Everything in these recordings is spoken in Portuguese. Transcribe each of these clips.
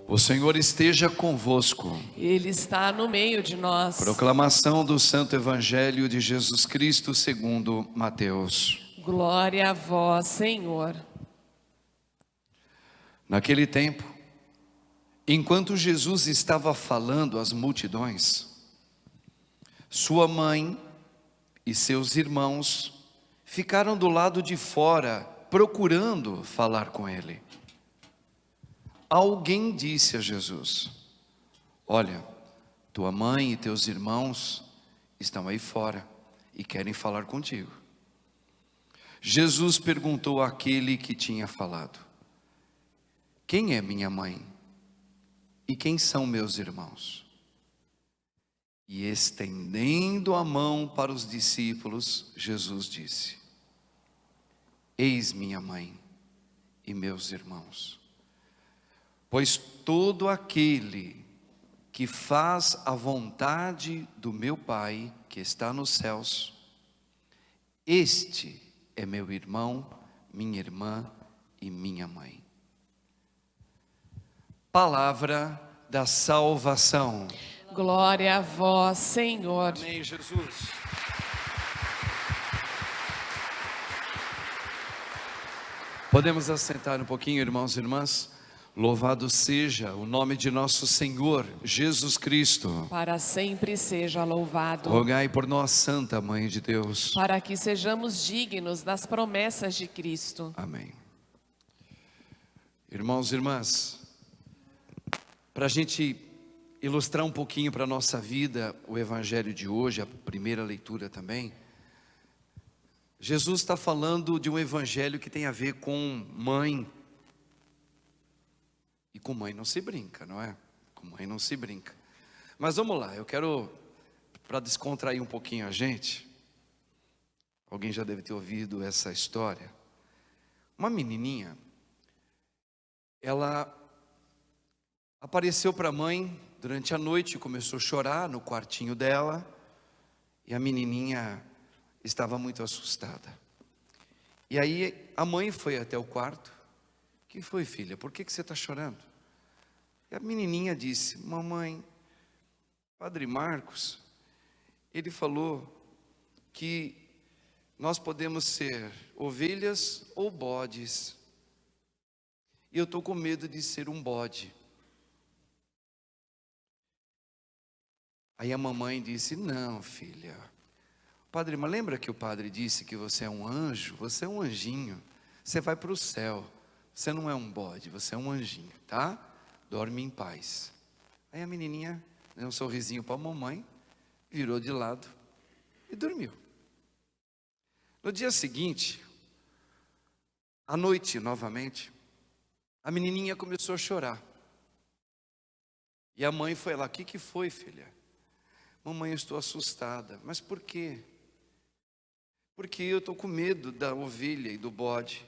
O Senhor esteja convosco. Ele está no meio de nós. Proclamação do Santo Evangelho de Jesus Cristo segundo Mateus. Glória a vós, Senhor. Naquele tempo, enquanto Jesus estava falando às multidões, sua mãe e seus irmãos ficaram do lado de fora, procurando falar com ele. Alguém disse a Jesus: olha, tua mãe e teus irmãos estão aí fora e querem falar contigo. Jesus perguntou àquele que tinha falado: quem é minha mãe? E quem são meus irmãos? E estendendo a mão para os discípulos, Jesus disse: eis minha mãe e meus irmãos. Pois todo aquele que faz a vontade do meu Pai, que está nos céus, este é meu irmão, minha irmã e minha mãe. Palavra da salvação. Glória a vós, Senhor. Amém, Jesus. Podemos assentar um pouquinho, irmãos e irmãs? Louvado seja o nome de nosso Senhor Jesus Cristo. Para sempre seja louvado. Rogai por nós, Santa Mãe de Deus. Para que sejamos dignos das promessas de Cristo. Amém. Irmãos e irmãs, para a gente ilustrar um pouquinho para a nossa vida o Evangelho de hoje, a primeira leitura também, Jesus está falando de um Evangelho que tem a ver com mãe. E com mãe não se brinca, não é? Com mãe não se brinca. Mas vamos lá, eu quero, para descontrair um pouquinho a gente, alguém já deve ter ouvido essa história. Uma menininha, ela apareceu para a mãe durante a noite e começou a chorar no quartinho dela. E a menininha estava muito assustada. E aí a mãe foi até o quarto. O que foi, filha? Por que você está chorando? E a menininha disse: mamãe, Padre Marcos, ele falou que nós podemos ser ovelhas ou bodes. E eu estou com medo de ser um bode. Aí a mamãe disse: não, filha. Padre, mas lembra que o padre disse que você é um anjo? Você é um anjinho. Você vai para o céu. Você não é um bode, você é um anjinho, tá? Dorme em paz. Aí a menininha deu um sorrisinho para a mamãe, virou de lado e dormiu. No dia seguinte, à noite novamente, a menininha começou a chorar. E a mãe foi lá: o que foi, filha? Mamãe, eu estou assustada. Mas por quê? Porque eu estou com medo da ovelha e do bode.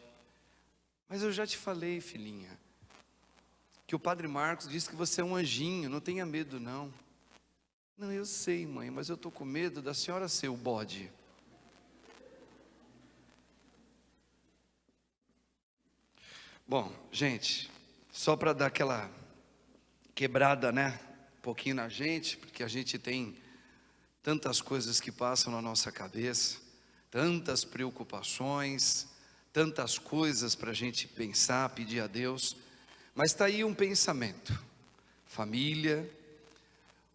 Mas eu já te falei, filhinha, que o Padre Marcos disse que você é um anjinho, não tenha medo não. Não, eu sei, mãe, mas eu estou com medo da senhora ser o bode. Bom, gente, só para dar aquela quebrada, né, um pouquinho na gente, porque a gente tem tantas coisas que passam na nossa cabeça, tantas preocupações, tantas coisas para a gente pensar, pedir a Deus. Mas está aí um pensamento, família,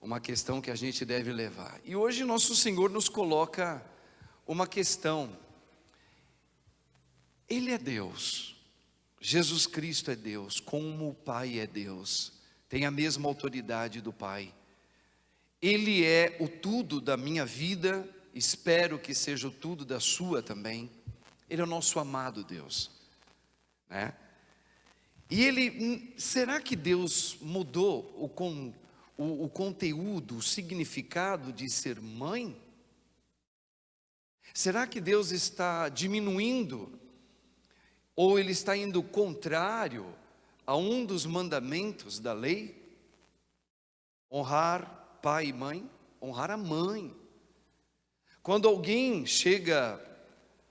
uma questão que a gente deve levar. E hoje nosso Senhor nos coloca uma questão. Ele é Deus, Jesus Cristo é Deus, como o Pai é Deus, tem a mesma autoridade do Pai. Ele é o tudo da minha vida, espero que seja o tudo da sua também. Ele é o nosso amado Deus, né? E ele, será que Deus mudou o conteúdo, o significado de ser mãe? Será que Deus está diminuindo? Ou Ele está indo contrário a um dos mandamentos da lei? Honrar pai e mãe, honrar a mãe. Quando alguém chega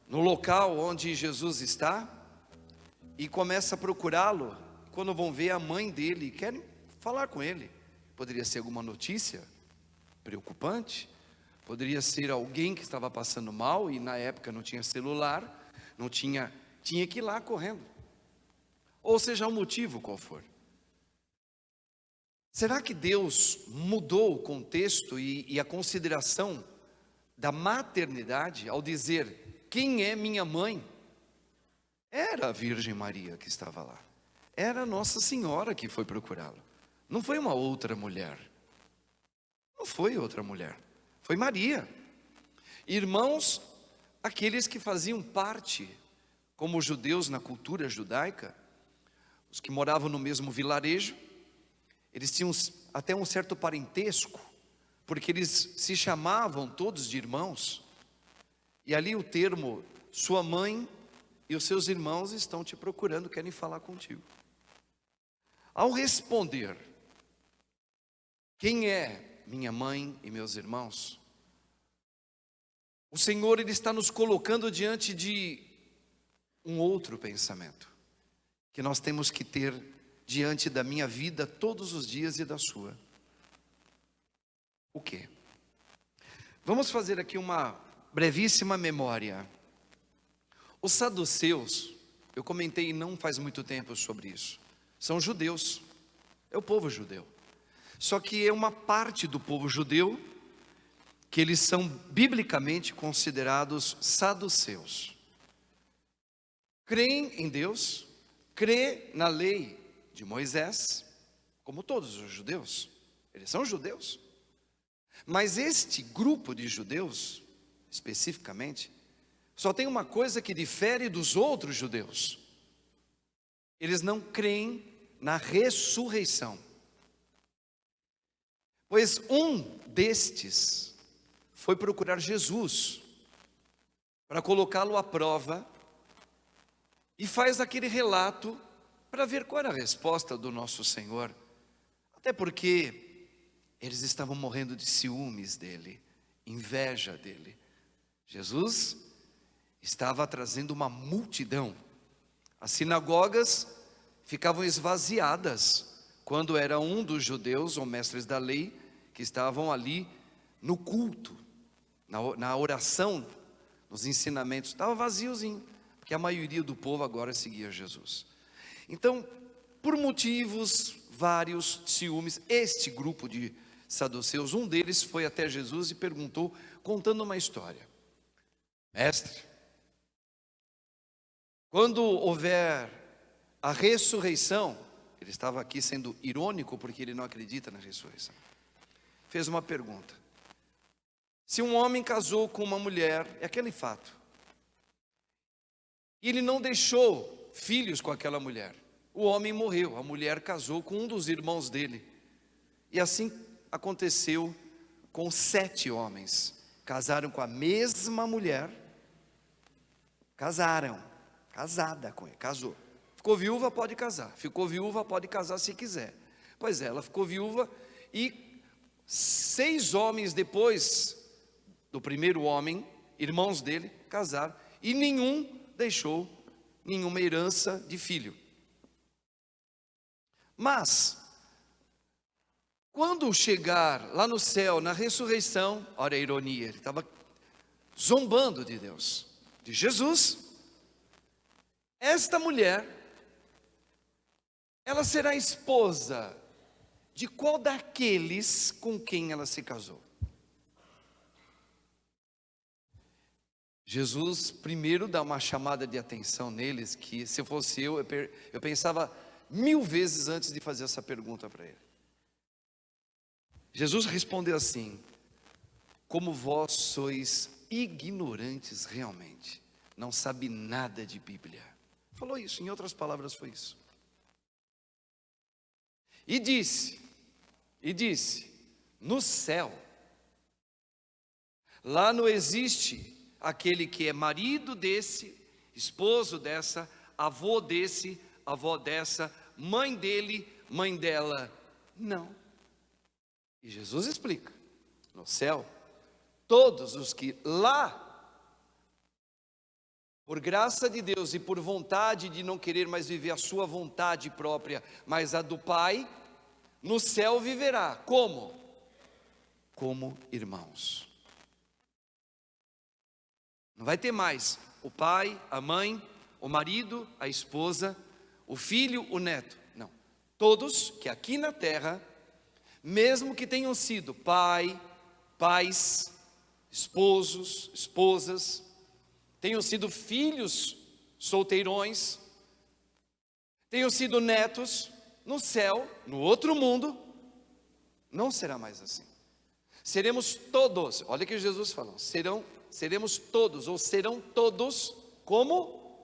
no local onde Jesus está e começa a procurá-lo, quando vão ver a mãe dele, querem falar com ele. Poderia ser alguma notícia preocupante, poderia ser alguém que estava passando mal e na época não tinha celular, tinha que ir lá correndo. Ou seja, o motivo qual for. Será que Deus mudou o contexto e a consideração da maternidade ao dizer: quem é minha mãe? Era a Virgem Maria que estava lá. Era a Nossa Senhora que foi procurá-lo. Não foi uma outra mulher. Não foi outra mulher. Foi Maria. Irmãos, aqueles que faziam parte, como os judeus na cultura judaica, os que moravam no mesmo vilarejo, eles tinham até um certo parentesco, porque eles se chamavam todos de irmãos. E ali o termo, sua mãe e os seus irmãos estão te procurando, querem falar contigo. Ao responder, quem é minha mãe e meus irmãos? O Senhor, Ele está nos colocando diante de um outro pensamento, que nós temos que ter diante da minha vida todos os dias e da sua. O quê? Vamos fazer aqui uma brevíssima memória. Os saduceus, eu comentei não faz muito tempo sobre isso, são judeus, é o povo judeu. Só que é uma parte do povo judeu que eles são biblicamente considerados saduceus. Creem em Deus, crê na lei de Moisés, como todos os judeus, eles são judeus. Mas este grupo de judeus, especificamente, só tem uma coisa que difere dos outros judeus: eles não creem na ressurreição. Pois um destes foi procurar Jesus para colocá-lo à prova e faz aquele relato para ver qual era a resposta do nosso Senhor. Até porque eles estavam morrendo de ciúmes dele, inveja dele. Jesus estava trazendo uma multidão. As sinagogas ficavam esvaziadas quando era um dos judeus ou mestres da lei que estavam ali no culto, na oração, nos ensinamentos. Estava vaziozinho, porque a maioria do povo agora seguia Jesus. Então, por motivos vários, ciúmes, este grupo de saduceus, um deles foi até Jesus e perguntou, contando uma história: mestre, quando houver a ressurreição, ele estava aqui sendo irônico porque ele não acredita na ressurreição, fez uma pergunta: se um homem casou com uma mulher, é aquele fato, e ele não deixou filhos com aquela mulher, o homem morreu, a mulher casou com um dos irmãos dele, e assim aconteceu com 7 homens, casaram com a mesma mulher, casada com ele, casou. Ficou viúva, pode casar. Ficou viúva, pode casar se quiser. Pois é, ela ficou viúva e 6 homens depois do primeiro homem, irmãos dele, casaram. E nenhum deixou nenhuma herança de filho. Mas, quando chegar lá no céu, na ressurreição, olha a ironia, ele estava zombando de Deus, de Jesus. Esta mulher, ela será esposa de qual daqueles com quem ela se casou? Jesus primeiro dá uma chamada de atenção neles, que se fosse eu pensava 1000 vezes antes de fazer essa pergunta para ele. Jesus respondeu assim: como vós sois ignorantes realmente, não sabe nada de Bíblia. Falou isso, em outras palavras foi isso. E disse, no céu, lá não existe aquele que é marido desse, esposo dessa, avô desse, avó dessa, mãe dele, mãe dela, não. E Jesus explica, no céu, todos os que lá, por graça de Deus e por vontade de não querer mais viver a sua vontade própria, mas a do Pai, no céu viverá. Como? Como irmãos. Não vai ter mais o pai, a mãe, o marido, a esposa, o filho, o neto. Não. Todos que aqui na terra, mesmo que tenham sido pais, esposos, esposas, tenham sido filhos solteirões, tenham sido netos, no céu, no outro mundo, não será mais assim. Seremos todos, olha o que Jesus falou, seremos todos, ou serão todos como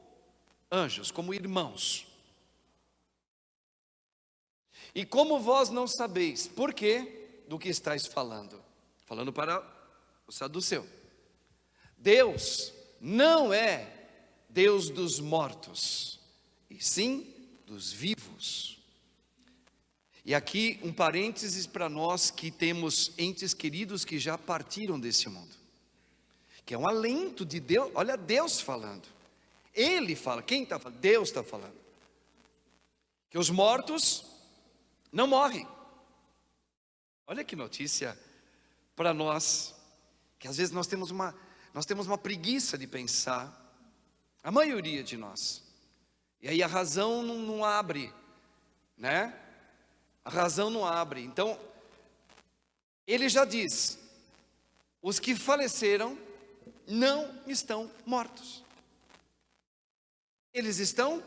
anjos, como irmãos. E como vós não sabeis, por quê do que estáis falando? Falando para o saduceu. Deus não é Deus dos mortos, e sim dos vivos. E aqui um parênteses para nós que temos entes queridos que já partiram desse mundo, que é um alento de Deus. Olha Deus falando, Ele fala, quem está falando? Deus está falando, que os mortos não morrem. Olha que notícia para nós, que às vezes nós temos uma preguiça de pensar, a maioria de nós, e aí a razão não abre, né? A razão não abre. Então, ele já diz, os que faleceram não estão mortos, eles estão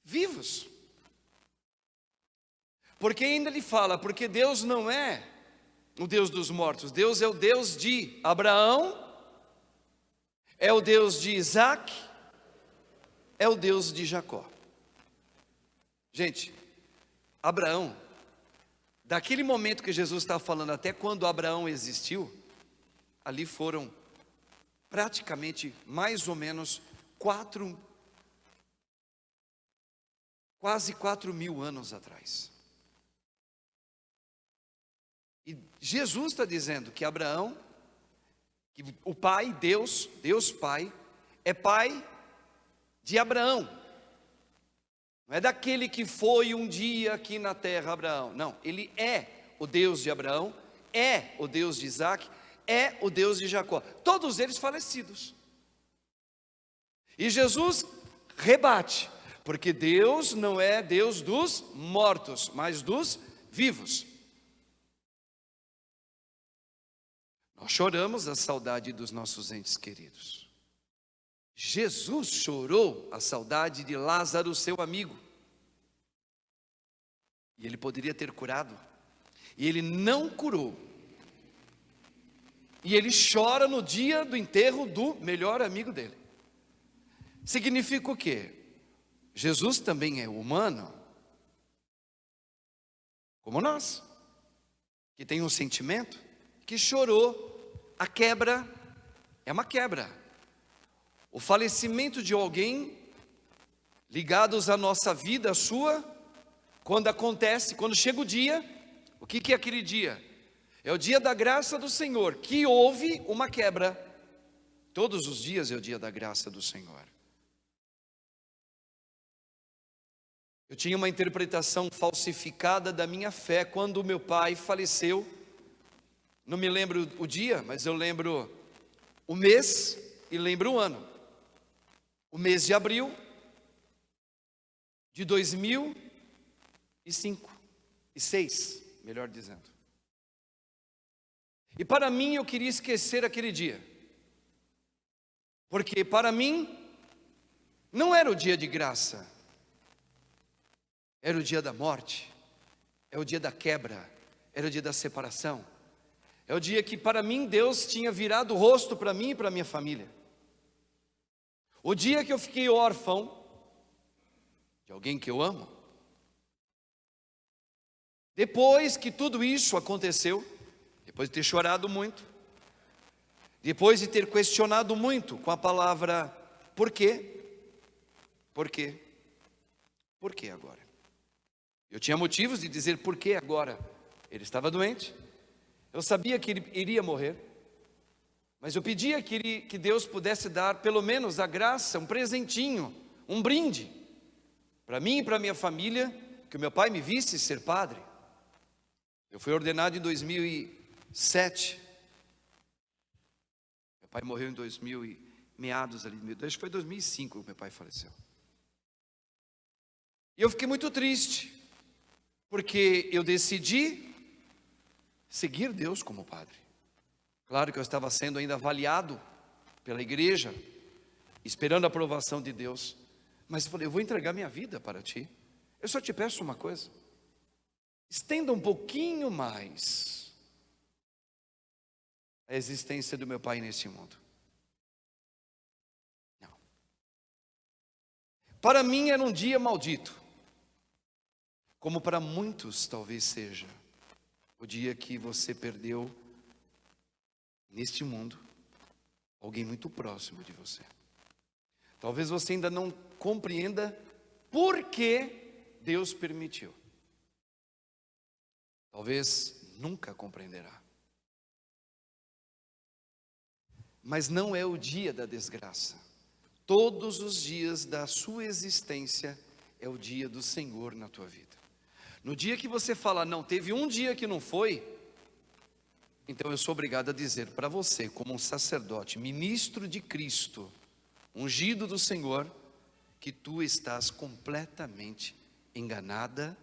vivos. Porque ainda ele fala, porque Deus não é o Deus dos mortos, Deus é o Deus de Abraão, é o Deus de Isaac, é o Deus de Jacó. Gente, Abraão, daquele momento que Jesus estava falando até quando Abraão existiu, ali foram praticamente mais ou menos quase 4.000 anos atrás. E Jesus está dizendo que Abraão, que o pai, Deus pai, é pai de Abraão. Não é daquele que foi um dia aqui na terra, Abraão. Não, ele é o Deus de Abraão, é o Deus de Isaac, é o Deus de Jacó. Todos eles falecidos. E Jesus rebate, porque Deus não é Deus dos mortos, mas dos vivos. Nós choramos a saudade dos nossos entes queridos. Jesus chorou a saudade de Lázaro, seu amigo. E ele poderia ter curado. E ele não curou. E ele chora no dia do enterro do melhor amigo dele. Significa o quê? Jesus também é humano, como nós, que tem um sentimento, que chorou. A quebra é uma quebra. O falecimento de alguém, ligados à nossa vida, a sua, quando acontece, quando chega o dia, o que é aquele dia? É o dia da graça do Senhor, que houve uma quebra. Todos os dias é o dia da graça do Senhor. Eu tinha uma interpretação falsificada da minha fé quando meu pai faleceu. Não me lembro o dia, mas eu lembro o mês e lembro o ano. O mês de abril de 2006, melhor dizendo. E para mim eu queria esquecer aquele dia, porque para mim não era o dia de graça, era o dia da morte, é o dia da quebra, era o dia da separação, é o dia que para mim Deus tinha virado o rosto para mim e para minha família. O dia que eu fiquei órfão de alguém que eu amo. Depois que tudo isso aconteceu, depois de ter chorado muito, depois de ter questionado muito com a palavra por quê? Por quê? Por que agora? Eu tinha motivos de dizer por que agora. Ele estava doente, eu sabia que ele iria morrer, mas eu pedia que Deus pudesse dar pelo menos a graça, um presentinho, um brinde, para mim e para minha família, que o meu pai me visse ser padre. Eu fui ordenado em 2007. Meu pai morreu em 2000 e meados ali, acho que foi 2005 que meu pai faleceu. E eu fiquei muito triste, porque eu decidi seguir Deus como padre. Claro que eu estava sendo ainda avaliado pela igreja, esperando a aprovação de Deus. Mas eu falei, eu vou entregar minha vida para ti. Eu só te peço uma coisa. Estenda um pouquinho mais a existência do meu pai neste mundo. Não. Para mim era um dia maldito. Como para muitos talvez seja o dia que você perdeu neste mundo alguém muito próximo de você. Talvez você ainda não compreenda por que Deus permitiu. Talvez nunca compreenderá. Mas não é o dia da desgraça. Todos os dias da sua existência é o dia do Senhor na tua vida. No dia que você fala, não, teve um dia que não foi, então eu sou obrigado a dizer para você, como um sacerdote, ministro de Cristo, ungido do Senhor, que tu estás completamente enganada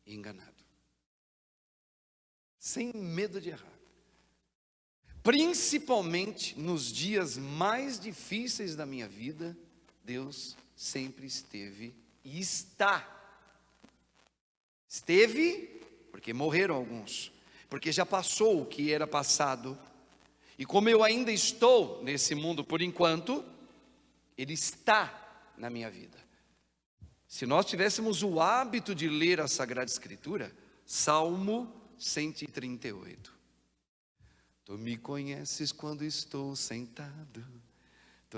e enganado. Sem medo de errar. Principalmente nos dias mais difíceis da minha vida, Deus sempre esteve e está. Esteve, porque morreram alguns, porque já passou o que era passado, e como eu ainda estou nesse mundo por enquanto, Ele está na minha vida. Se nós tivéssemos o hábito de ler a Sagrada Escritura, Salmo 138. Tu me conheces quando estou sentado, tu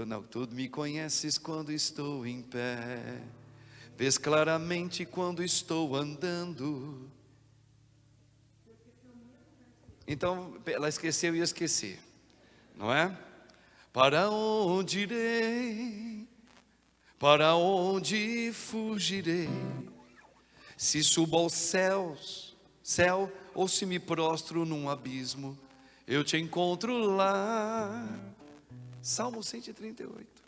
me conheces quando estou em pé, vês claramente quando estou andando. Então, ela esqueceu e ia esquecer, não é? Para onde irei? Para onde fugirei? Se subo aos céus, ou se me prostro num abismo, eu te encontro lá. Salmo 138.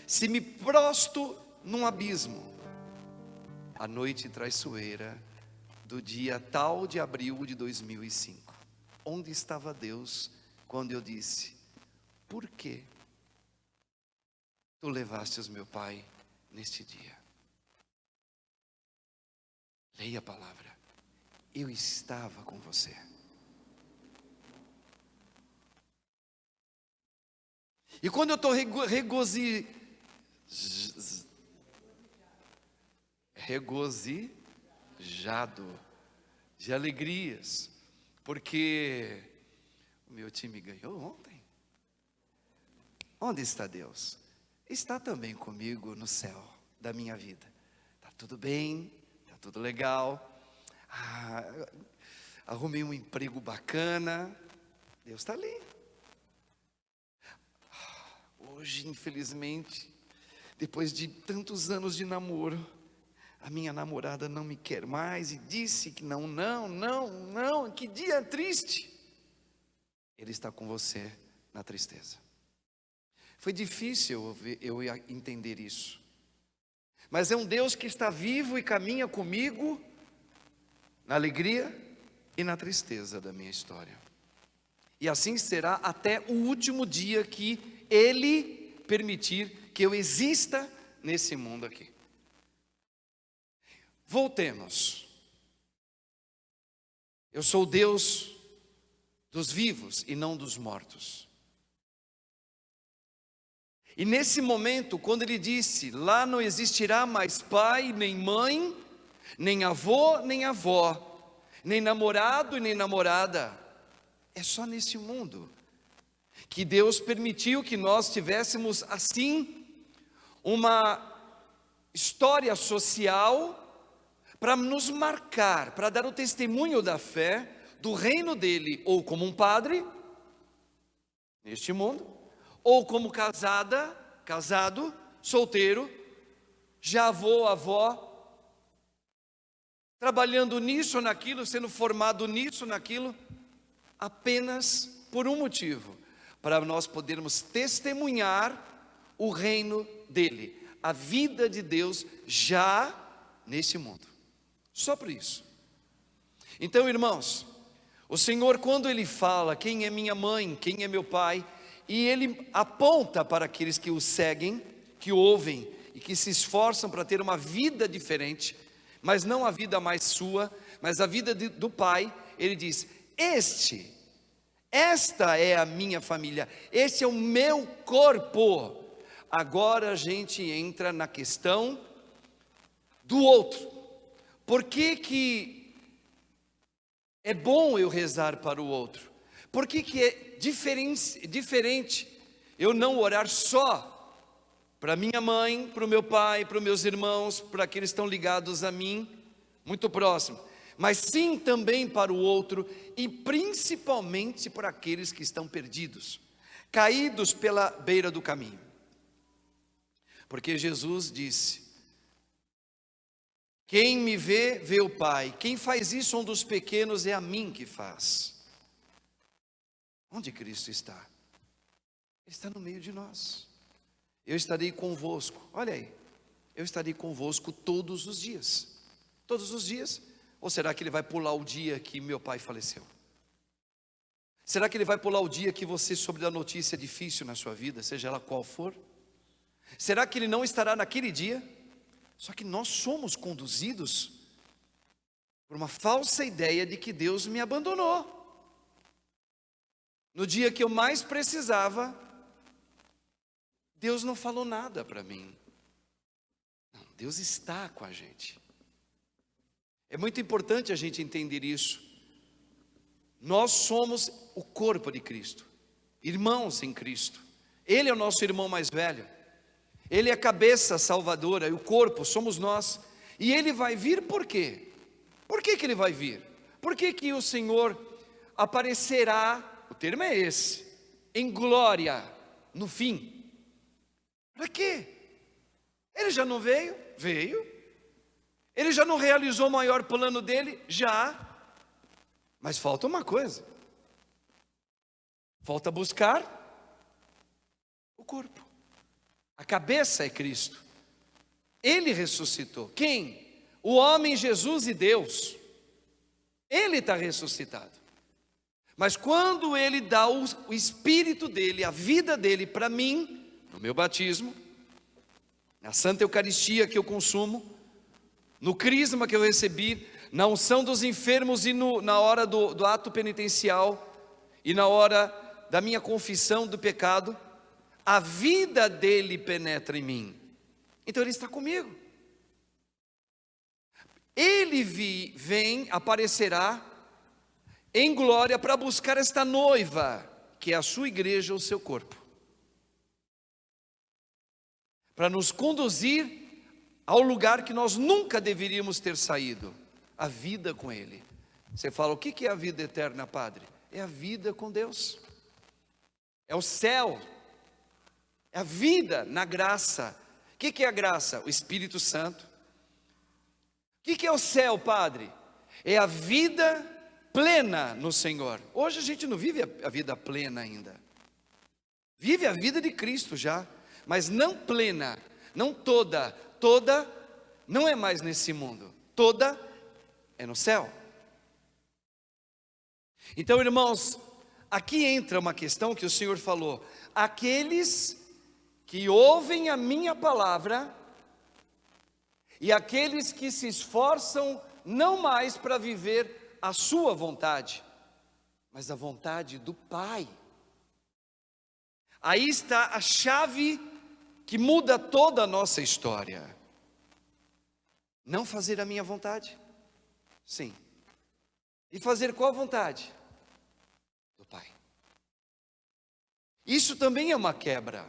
Se me prostro num abismo, a noite traiçoeira do dia tal de abril de 2005, onde estava Deus quando eu disse, por que tu levastes meu pai neste dia? Leia a palavra, eu estava com você. E quando eu estou regozijado de alegrias, porque o meu time ganhou ontem. Onde está Deus? Está também comigo no céu da minha vida. Está tudo bem, está tudo legal. Arrumei um emprego bacana. Deus está ali. Hoje, infelizmente, depois de tantos anos de namoro, a minha namorada não me quer mais e disse que não, que dia triste. Ele está com você na tristeza. Foi difícil eu entender isso, mas é um Deus que está vivo e caminha comigo na alegria e na tristeza da minha história. E assim será até o último dia que Ele permitir que eu exista nesse mundo aqui. Voltemos. Eu sou o Deus dos vivos e não dos mortos. E nesse momento, quando Ele disse, lá não existirá mais pai, nem mãe, nem avô, nem avó, nem namorado e nem namorada, é só nesse mundo que Deus permitiu que nós tivéssemos assim uma história social para nos marcar, para dar o testemunho da fé do reino dele, ou como um padre neste mundo, ou como casado, solteiro, já avô, avó, trabalhando nisso ou naquilo, sendo formado nisso ou naquilo, apenas por um motivo: para nós podermos testemunhar o reino dele, a vida de Deus já nesse mundo. Só por isso. Então, irmãos, o Senhor, quando Ele fala quem é minha mãe, quem é meu pai, e Ele aponta para aqueles que o seguem, que o ouvem e que se esforçam para ter uma vida diferente, mas não a vida mais sua, mas a vida do Pai, Ele diz: esta é a minha família, este é o meu corpo. Agora a gente entra na questão do outro. Por que é bom eu rezar para o outro? Por que é diferente eu não orar só para minha mãe, para o meu pai, para os meus irmãos, para aqueles que estão ligados a mim, muito próximo, mas sim também para o outro, e principalmente para aqueles que estão perdidos, caídos pela beira do caminho? Porque Jesus disse: quem me vê, vê o Pai. Quem faz isso, um dos pequenos, é a mim que faz. Onde Cristo está? Ele está no meio de nós. Eu estarei convosco, olha aí, eu estarei convosco todos os dias. Todos os dias? Ou será que Ele vai pular o dia que meu pai faleceu? Será que Ele vai pular o dia que você soube da notícia difícil na sua vida, seja ela qual for? Será que Ele não estará naquele dia? Só que nós somos conduzidos por uma falsa ideia de que Deus me abandonou. No dia que eu mais precisava, Deus não falou nada para mim. Não, Deus está com a gente. É muito importante a gente entender isso. Nós somos o corpo de Cristo, irmãos em Cristo. Ele é o nosso irmão mais velho. Ele é a cabeça salvadora, e o corpo somos nós. E Ele vai vir por quê? Por que Ele vai vir? Por que o Senhor aparecerá, o termo é esse, em glória, no fim? Para quê? Ele já não veio? Veio. Ele já não realizou o maior plano dele? Já. Mas falta uma coisa. Falta buscar o corpo. A cabeça é Cristo. Ele ressuscitou. Quem? O homem Jesus e Deus. Ele está ressuscitado. Mas quando Ele dá o Espírito dEle, a vida dEle para mim, no meu batismo, na Santa Eucaristia que eu consumo, no crisma que eu recebi, na unção dos enfermos e na hora do ato penitencial, e na hora da minha confissão do pecado, a vida dele penetra em mim. Então Ele está comigo. Ele vem, aparecerá em glória para buscar esta noiva, que é a sua igreja, o seu corpo, para nos conduzir ao lugar que nós nunca deveríamos ter saído, a vida com Ele. Você fala: o que é a vida eterna, padre? É a vida com Deus, é o céu, é a vida na graça. O que é a graça? O Espírito Santo. O que é o céu, padre? É a vida plena no Senhor. Hoje a gente não vive a vida plena ainda. Vive a vida de Cristo já, mas não plena, não toda. Toda não é mais nesse mundo, toda é no céu. Então, irmãos, aqui entra uma questão que o Senhor falou: aqueles que ouvem a minha palavra, e aqueles que se esforçam não mais para viver a sua vontade, mas a vontade do Pai. Aí está a chave que muda toda a nossa história. Não fazer a minha vontade? Sim. E fazer qual vontade? Do Pai. Isso também é uma quebra.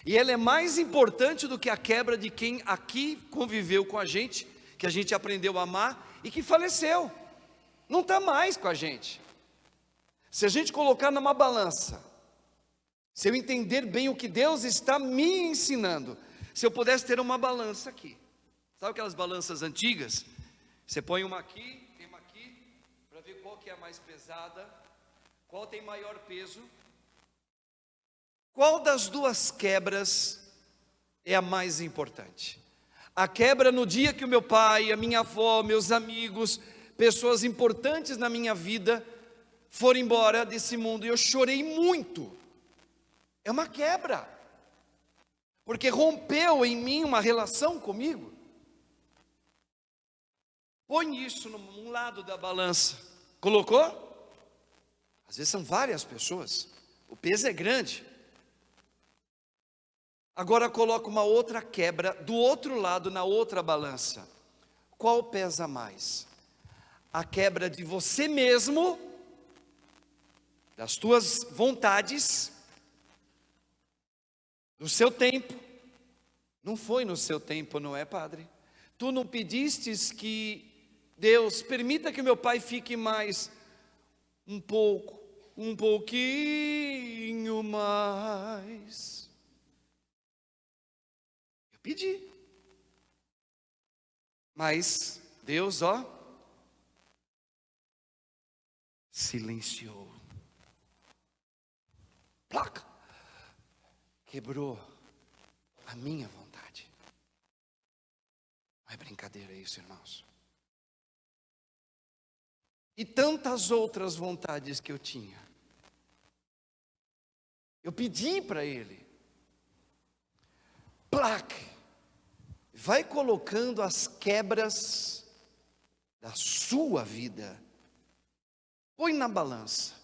E ela é mais importante do que a quebra de quem aqui conviveu com a gente, que a gente aprendeu a amar e que faleceu. Não está mais com a gente. Se a gente colocar numa balança, se eu entender bem o que Deus está me ensinando, se eu pudesse ter uma balança aqui, sabe aquelas balanças antigas, Você põe uma aqui, para ver qual que é a mais pesada, qual tem maior peso. Qual das duas quebras é a mais importante? A quebra no dia que o meu pai, a minha avó, meus amigos, pessoas importantes na minha vida foram embora desse mundo e eu chorei muito. É uma quebra, porque rompeu em mim uma relação comigo. Põe isso num lado da balança. Colocou? Às vezes são várias pessoas, o peso é grande. Agora coloca uma outra quebra do outro lado, na outra balança. Qual pesa mais? A quebra de você mesmo, das tuas vontades, do seu tempo. Não foi no seu tempo, não é, padre? Tu não pedistes que Deus permita que meu pai fique mais um pouquinho mais. Eu pedi. Mas Deus, silenciou. Placa. Quebrou a minha vontade. Não é brincadeira isso, irmãos. E tantas outras vontades que eu tinha. Eu pedi para Ele. Plaque. Vai colocando as quebras da sua vida. Põe na balança.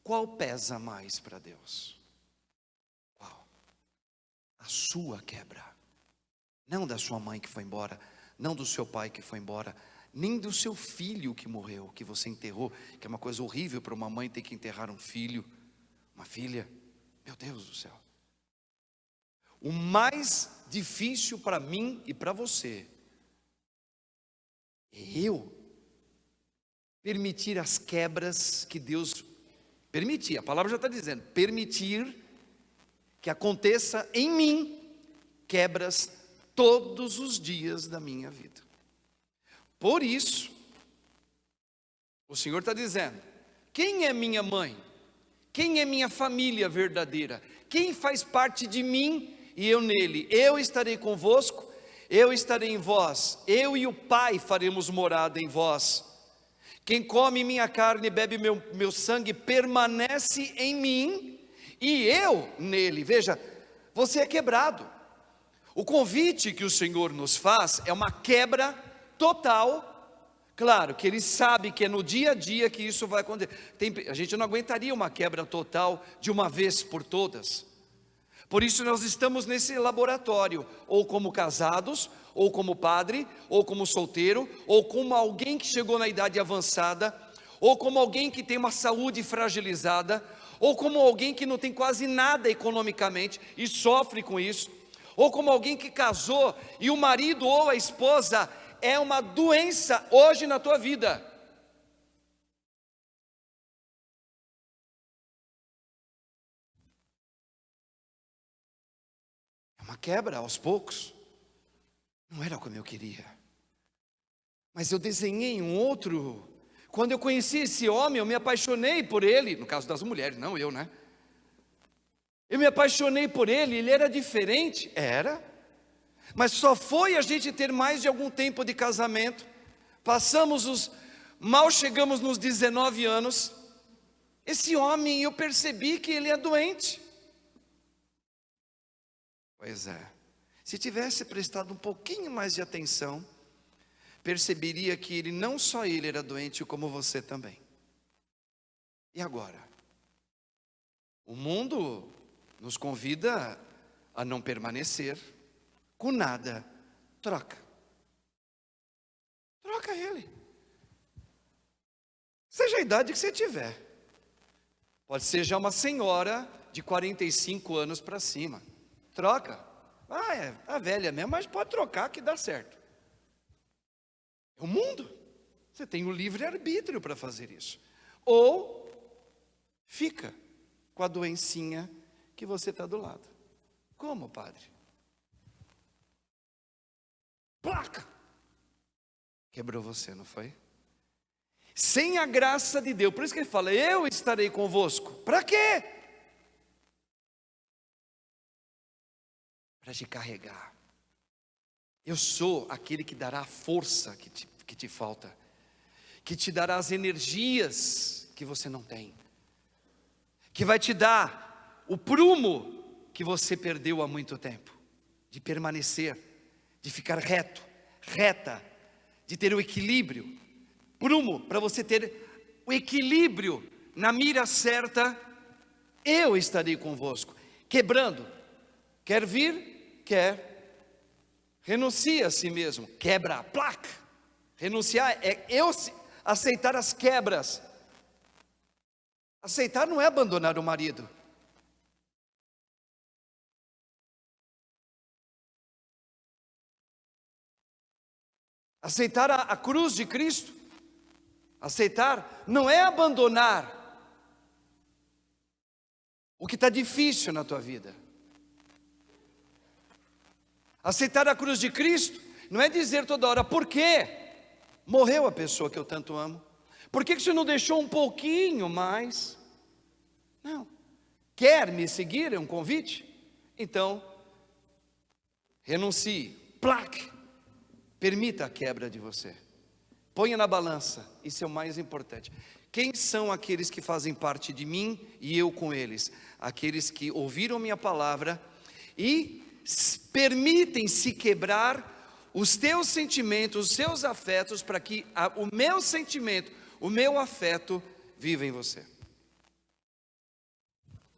Qual pesa mais para Deus? Qual? A sua quebra. Não da sua mãe que foi embora. Não do seu pai que foi embora. Nem do seu filho que morreu, que você enterrou, que é uma coisa horrível para uma mãe ter que enterrar um filho, uma filha. Meu Deus do céu. O mais difícil para mim e para você é eu permitir as quebras que Deus permitir. A palavra já está dizendo, permitir que aconteça em mim quebras todos os dias da minha vida. Por isso, o Senhor está dizendo, quem é minha mãe? Quem é minha família verdadeira? Quem faz parte de mim e eu nele? Eu estarei convosco, eu estarei em vós, eu e o Pai faremos morada em vós. Quem come minha carne e bebe meu sangue permanece em mim e eu nele. Veja, você é quebrado. O convite que o Senhor nos faz é uma quebra total. Claro que Ele sabe que é no dia a dia que isso vai acontecer. A gente não aguentaria uma quebra total de uma vez por todas. Por isso nós estamos nesse laboratório, ou como casados, ou como padre, ou como solteiro, ou como alguém que chegou na idade avançada, ou como alguém que tem uma saúde fragilizada, ou como alguém que não tem quase nada economicamente e sofre com isso, ou como alguém que casou e o marido ou a esposa é uma doença hoje na tua vida. É uma quebra aos poucos. Não era como eu queria. Mas eu desenhei um outro. Quando eu conheci esse homem, eu me apaixonei por ele. No caso das mulheres, não eu, né? Eu me apaixonei por ele, ele era diferente. Era. Mas só foi a gente ter mais de algum tempo de casamento. Mal chegamos nos 19 anos. Esse homem, eu percebi que ele é doente. Pois é. Se tivesse prestado um pouquinho mais de atenção, perceberia que ele, não só ele era doente, como você também. E agora? O mundo nos convida a não permanecer com nada. Troca ele. Seja a idade que você tiver. Pode ser já uma senhora de 45 anos para cima. Troca. É a velha mesmo, mas pode trocar que dá certo. É o mundo. Você tem o livre-arbítrio para fazer isso. Ou fica com a doencinha que você está do lado. Como, padre? Placa. quebrou você, não foi? Sem a graça de Deus, por isso que ele fala, eu estarei convosco. Para quê? Para te carregar. Eu sou aquele que dará a força que te falta, que te dará as energias que você não tem, que vai te dar o prumo que você perdeu há muito tempo, de permanecer, de ficar reto, reta, de ter o equilíbrio. Prumo, para você ter o equilíbrio na mira certa, eu estarei convosco. Quebrando, quer vir? Quer. Renuncia a si mesmo, quebra a placa. Renunciar é eu aceitar as quebras. Aceitar não é abandonar o marido. Aceitar a cruz de Cristo, aceitar não é abandonar o que está difícil na tua vida. Aceitar a cruz de Cristo não é dizer toda hora, por quê? Morreu a pessoa que eu tanto amo. Por que você não deixou um pouquinho mais? Não. Quer me seguir? É um convite? Então, renuncie, plaque, permita a quebra de você. Ponha na balança, isso é o mais importante. Quem são aqueles que fazem parte de mim e eu com eles? Aqueles que ouviram minha palavra e permitem-se quebrar os teus sentimentos, os seus afetos, para que o meu sentimento, o meu afeto viva em você.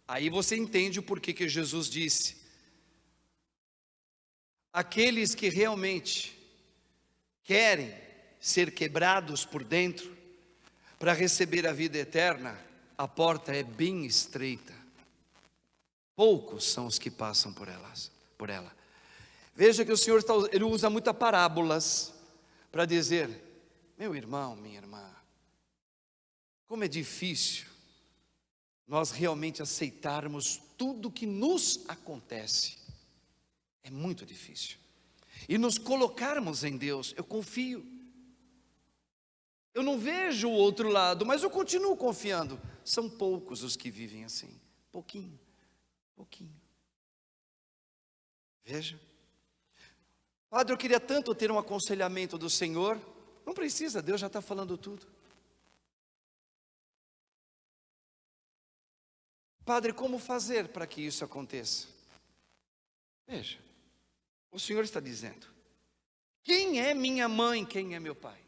Aí você entende o porquê que Jesus disse: aqueles que realmente querem ser quebrados por dentro, para receber a vida eterna, a porta é bem estreita. Poucos são os que passam por ela. Veja que o Senhor ele usa muitas parábolas para dizer: meu irmão, minha irmã, como é difícil nós realmente aceitarmos tudo que nos acontece. É muito difícil. E nos colocarmos em Deus. Eu confio. Eu não vejo o outro lado, mas eu continuo confiando. São poucos os que vivem assim. Pouquinho. Veja. Padre, eu queria tanto ter um aconselhamento do Senhor. Não precisa, Deus já está falando tudo. Padre, como fazer para que isso aconteça? Veja, o Senhor está dizendo: quem é minha mãe, quem é meu pai?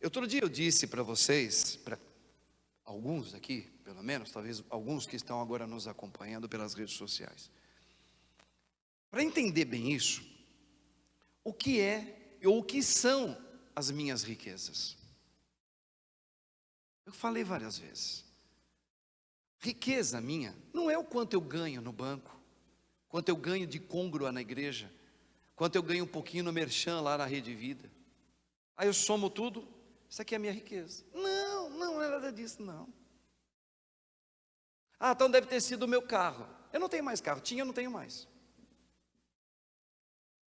Outro dia eu disse para vocês, para alguns aqui, pelo menos, talvez alguns que estão agora nos acompanhando pelas redes sociais, para entender bem isso, o que é ou o que são as minhas riquezas? Eu falei várias vezes. Riqueza minha não é o quanto eu ganho no banco, quanto eu ganho de côngrua na igreja, quanto eu ganho um pouquinho no merchan lá na Rede Vida. Aí eu somo tudo, isso aqui é a minha riqueza. Não é nada disso, não. Ah, então deve ter sido o meu carro. Eu não tenho mais carro, eu não tenho mais.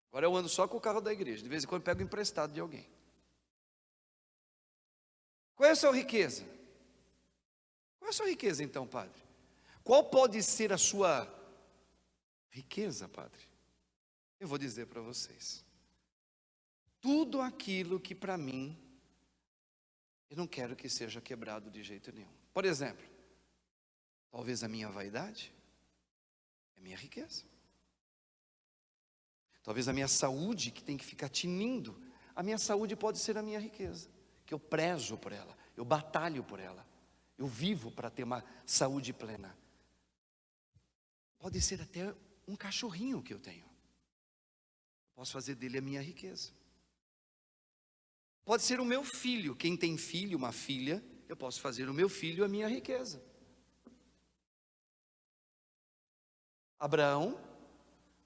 Agora eu ando só com o carro da igreja, de vez em quando eu pego emprestado de alguém. Qual é a sua riqueza? Qual é a sua riqueza então, padre? Qual pode ser a sua riqueza, padre? Eu vou dizer para vocês. Tudo aquilo que para mim, eu não quero que seja quebrado de jeito nenhum. Por exemplo, talvez a minha vaidade é minha riqueza. Talvez a minha saúde, que tem que ficar tinindo, a minha saúde pode ser a minha riqueza, que eu prezo por ela, eu batalho por ela, eu vivo para ter uma saúde plena. Pode ser até um cachorrinho que eu tenho, posso fazer dele a minha riqueza. Pode ser o meu filho, quem tem filho, uma filha, eu posso fazer o meu filho a minha riqueza. Abraão,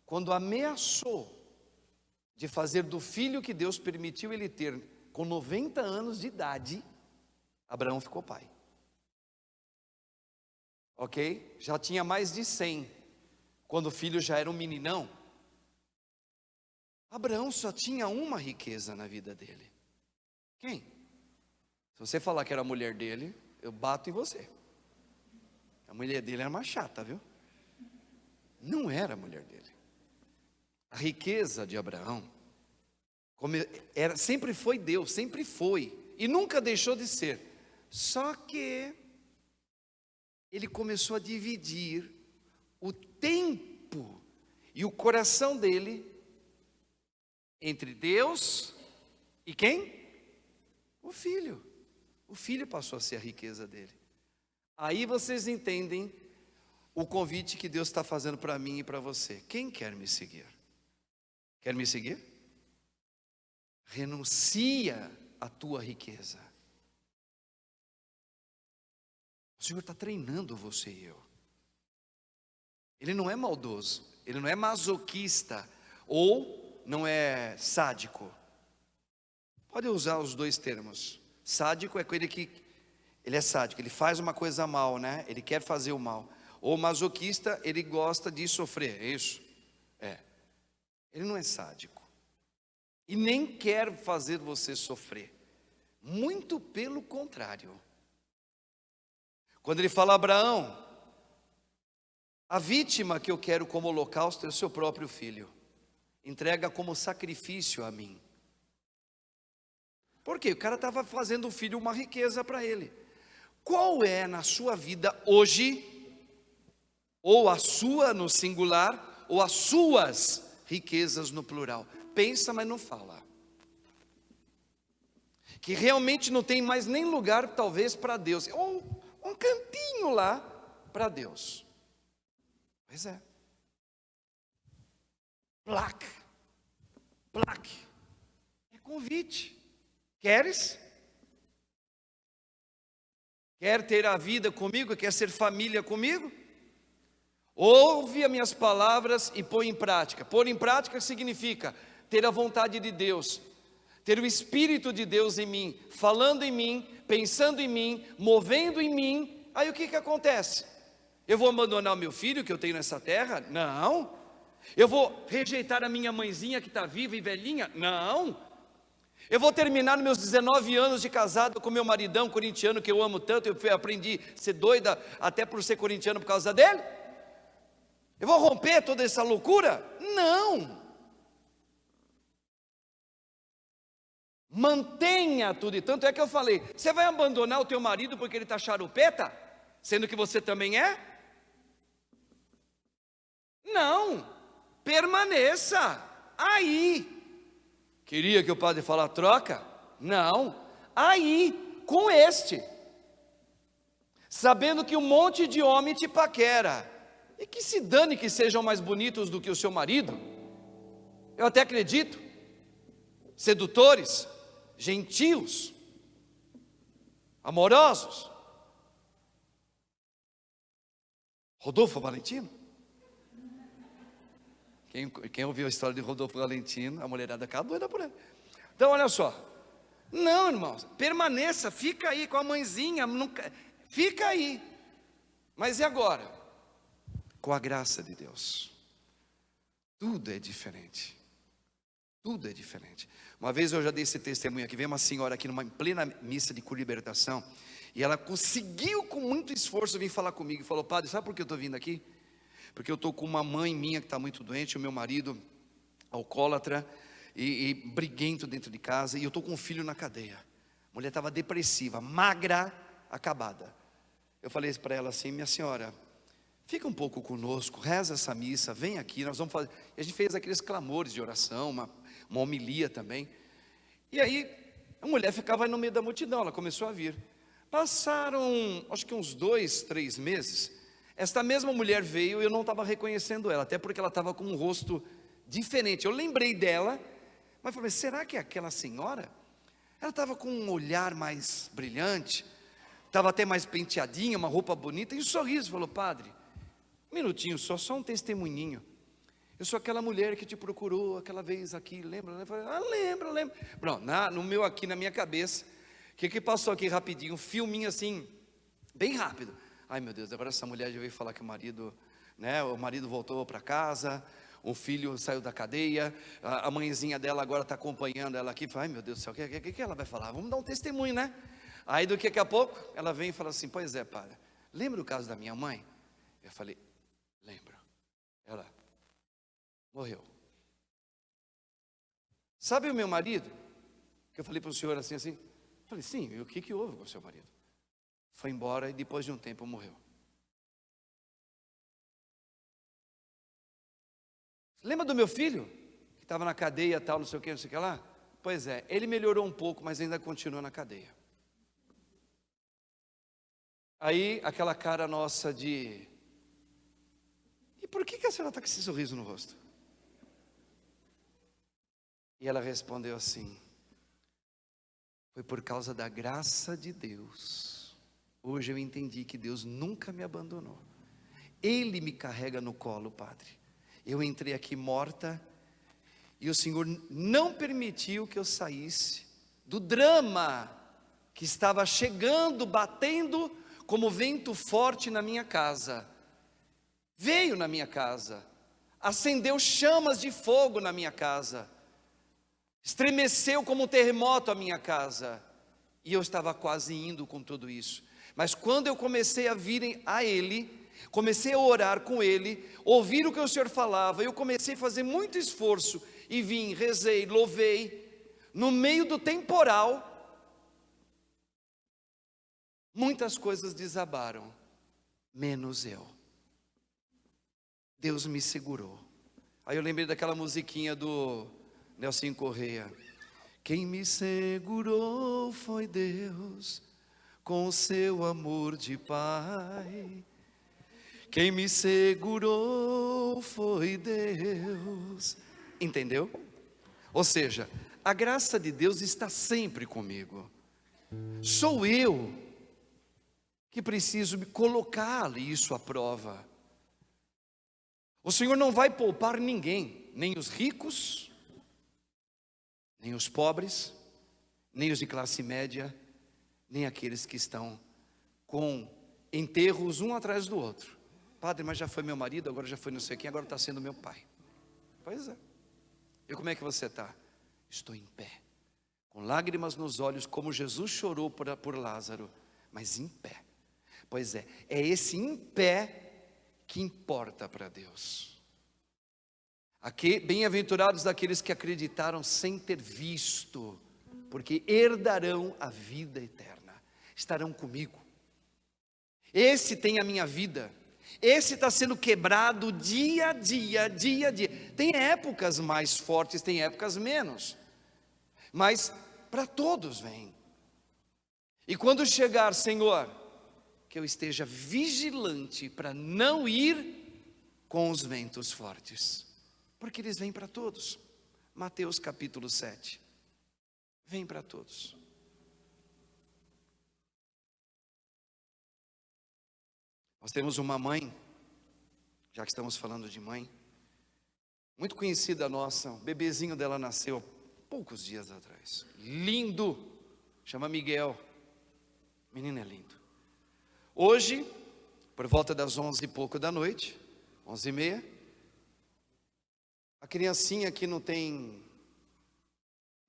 quando ameaçou de fazer do filho que Deus permitiu ele ter com 90 anos de idade, Abraão ficou pai. Ok? Já tinha mais de 100, quando o filho já era um meninão. Abraão só tinha uma riqueza na vida dele. Quem? Se você falar que era a mulher dele, eu bato em você. A mulher dele era uma chata, viu? Não era a mulher dele. A riqueza de Abraão sempre foi Deus, sempre foi, e nunca deixou de ser. Só que ele começou a dividir o tempo e o coração dele entre Deus e quem? O filho. O filho passou a ser a riqueza dele. Aí vocês entendem o convite que Deus está fazendo para mim e para você. Quem quer me seguir? Quer me seguir? Renuncia a tua riqueza. O Senhor está treinando você e eu. Ele não é maldoso, ele não é masoquista ou não é sádico. Pode usar os dois termos. Sádico é aquele que ele é sádico, ele faz uma coisa mal, né? Ele quer fazer o mal. Ou masoquista, ele gosta de sofrer, é isso? É. Ele não é sádico. E nem quer fazer você sofrer. Muito pelo contrário. Quando ele fala, Abraão, a vítima que eu quero como holocausto é o seu próprio filho. Entrega como sacrifício a mim. Por quê? O cara estava fazendo o filho uma riqueza para ele. Qual é na sua vida hoje, ou a sua no singular, ou as suas riquezas no plural? Pensa, mas não fala. Que realmente não tem mais nem lugar, talvez, para Deus. Ou um cantinho lá para Deus. Pois é. Plaque. É convite. Queres? Quer ter a vida comigo? Quer ser família comigo? Ouve as minhas palavras e põe em prática. Pôr em prática significa ter a vontade de Deus, ter o Espírito de Deus em mim, falando em mim, pensando em mim, movendo em mim. Aí o que acontece? Eu vou abandonar o meu filho que eu tenho nessa terra? Não. Eu vou rejeitar a minha mãezinha que está viva e velhinha? Não. Eu vou terminar meus 19 anos de casado com meu maridão corintiano que eu amo tanto, eu aprendi a ser doida até por ser corintiano por causa dele? Eu vou romper toda essa loucura? Não. Mantenha tudo, e tanto é que eu falei, você vai abandonar o teu marido porque ele está charupeta? Sendo que você também é? Não, permaneça aí. Queria que o padre falasse troca? Não, aí, com este. Sabendo que um monte de homem te paquera. E que se dane que sejam mais bonitos do que o seu marido. Eu até acredito. Sedutores, gentios, amorosos. Rodolfo Valentino? Quem ouviu a história de Rodolfo Valentino, a mulherada fica doida por ele. Então olha só, não irmãos, permaneça, fica aí com a mãezinha, fica aí. Mas e agora? Com a graça de Deus, tudo é diferente. Tudo é diferente. Uma vez eu já dei esse testemunho aqui, veio uma senhora aqui numa plena missa de colibertação, e ela conseguiu com muito esforço vir falar comigo, e falou, padre, sabe por que eu estou vindo aqui? Porque eu estou com uma mãe minha que está muito doente, o meu marido alcoólatra e briguento dentro de casa, e eu estou com um filho na cadeia. A mulher estava depressiva, magra, acabada. Eu falei para ela assim, minha senhora, fica um pouco conosco, reza essa missa, vem aqui, nós vamos fazer. E a gente fez aqueles clamores de oração, uma homilia também. E aí a mulher ficava no meio da multidão, ela começou a vir. Passaram, acho que uns 2, 3 meses. Esta mesma mulher veio e eu não estava reconhecendo ela, até porque ela estava com um rosto diferente. Eu lembrei dela, mas falei, será que é aquela senhora? Ela estava com um olhar mais brilhante, estava até mais penteadinha, uma roupa bonita, e um sorriso. Falou, padre, um minutinho só um testemunhinho. Eu sou aquela mulher que te procurou aquela vez aqui, lembra? Eu falei, lembro. Pronto, na minha cabeça, o que passou aqui rapidinho, um filminho assim, bem rápido. Ai meu Deus, agora essa mulher já veio falar que o marido voltou para casa, um filho saiu da cadeia, a mãezinha dela agora está acompanhando ela aqui, fala, ai meu Deus do céu, o que ela vai falar? Vamos dar um testemunho, né? Aí daqui a pouco, ela vem e fala assim, pois é, padre, lembra o caso da minha mãe? Eu falei, lembro. Ela morreu. Sabe o meu marido? Que eu falei para o senhor assim, eu falei, sim, e o que houve com o seu marido? Foi embora e depois de um tempo morreu. Lembra do meu filho? Que estava na cadeia, tal, não sei o que lá? Pois é, ele melhorou um pouco, mas ainda continua na cadeia. Aí, aquela cara nossa de... E por que a senhora está com esse sorriso no rosto? E ela respondeu assim, foi por causa da graça de Deus. Hoje eu entendi que Deus nunca me abandonou. Ele me carrega no colo, Padre. Eu entrei aqui morta e o Senhor não permitiu que eu saísse do drama que estava chegando, batendo como vento forte na minha casa. Veio na minha casa, acendeu chamas de fogo na minha casa, estremeceu como um terremoto a minha casa, e eu estava quase indo com tudo isso. Mas quando eu comecei a vir a Ele, comecei a orar com Ele, ouvir o que o Senhor falava, eu comecei a fazer muito esforço, e vim, rezei, louvei, no meio do temporal, muitas coisas desabaram, menos eu. Deus me segurou. Aí eu lembrei daquela musiquinha do Nelson Correia. Quem me segurou foi Deus, com o seu amor de Pai. Quem me segurou foi Deus. Entendeu? Ou seja, a graça de Deus está sempre comigo. Sou eu que preciso me colocar isso à prova. O Senhor não vai poupar ninguém, nem os ricos, nem os pobres, nem os de classe média, nem aqueles que estão com enterros um atrás do outro. Padre, mas já foi meu marido, agora já foi não sei quem, agora está sendo meu pai. Pois é. E como é que você está? Estou em pé, com lágrimas nos olhos, como Jesus chorou por Lázaro, mas em pé. Pois é esse em pé que importa para Deus. Aqui, bem-aventurados daqueles que acreditaram sem ter visto, porque herdarão a vida eterna, estarão comigo. Esse tem a minha vida, esse está sendo quebrado dia a dia, dia a dia. Tem épocas mais fortes, tem épocas menos, mas para todos vem. E quando chegar, Senhor, que eu esteja vigilante para não ir com os ventos fortes, porque eles vêm para todos. Mateus capítulo 7, vem para todos. Nós temos uma mãe, já que estamos falando de mãe, muito conhecida nossa, o bebezinho dela nasceu poucos dias atrás, lindo, chama Miguel, o menino é lindo. Hoje, por volta das 11 e pouco da noite, 11h30, a criancinha que não tem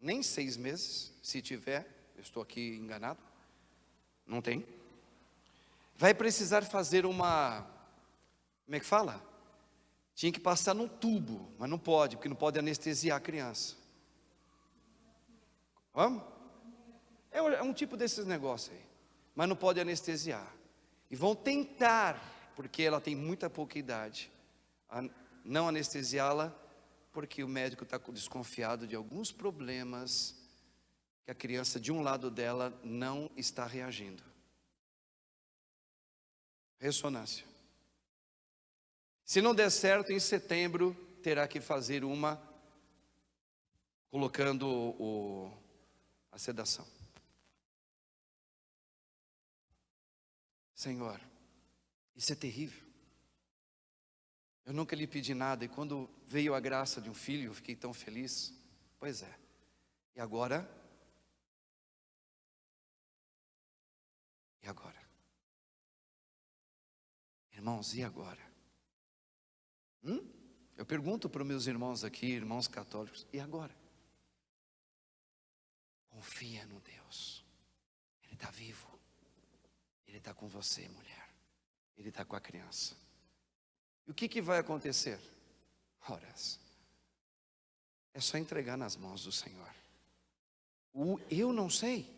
nem 6 meses, se tiver, eu estou aqui enganado, não tem, vai precisar fazer uma, como é que fala? Tinha que passar num tubo, mas não pode, porque não pode anestesiar a criança. Vamos? É um tipo desses negócios aí, mas não pode anestesiar. E vão tentar, porque ela tem muita pouca idade, a não anestesiá-la, porque o médico está desconfiado de alguns problemas que a criança de um lado dela não está reagindo. Ressonância. Se não der certo, em setembro terá que fazer uma colocando a sedação. Senhor, isso é terrível. Eu nunca lhe pedi nada e quando veio a graça de um filho, eu fiquei tão feliz. Pois é. E agora? E agora? Irmãos, e agora? Eu pergunto para os meus irmãos aqui, irmãos católicos, e agora? Confia no Deus. Ele está vivo. Ele está com você, mulher. Ele está com a criança. E o que vai acontecer? Ora, é só entregar nas mãos do Senhor. Eu não sei,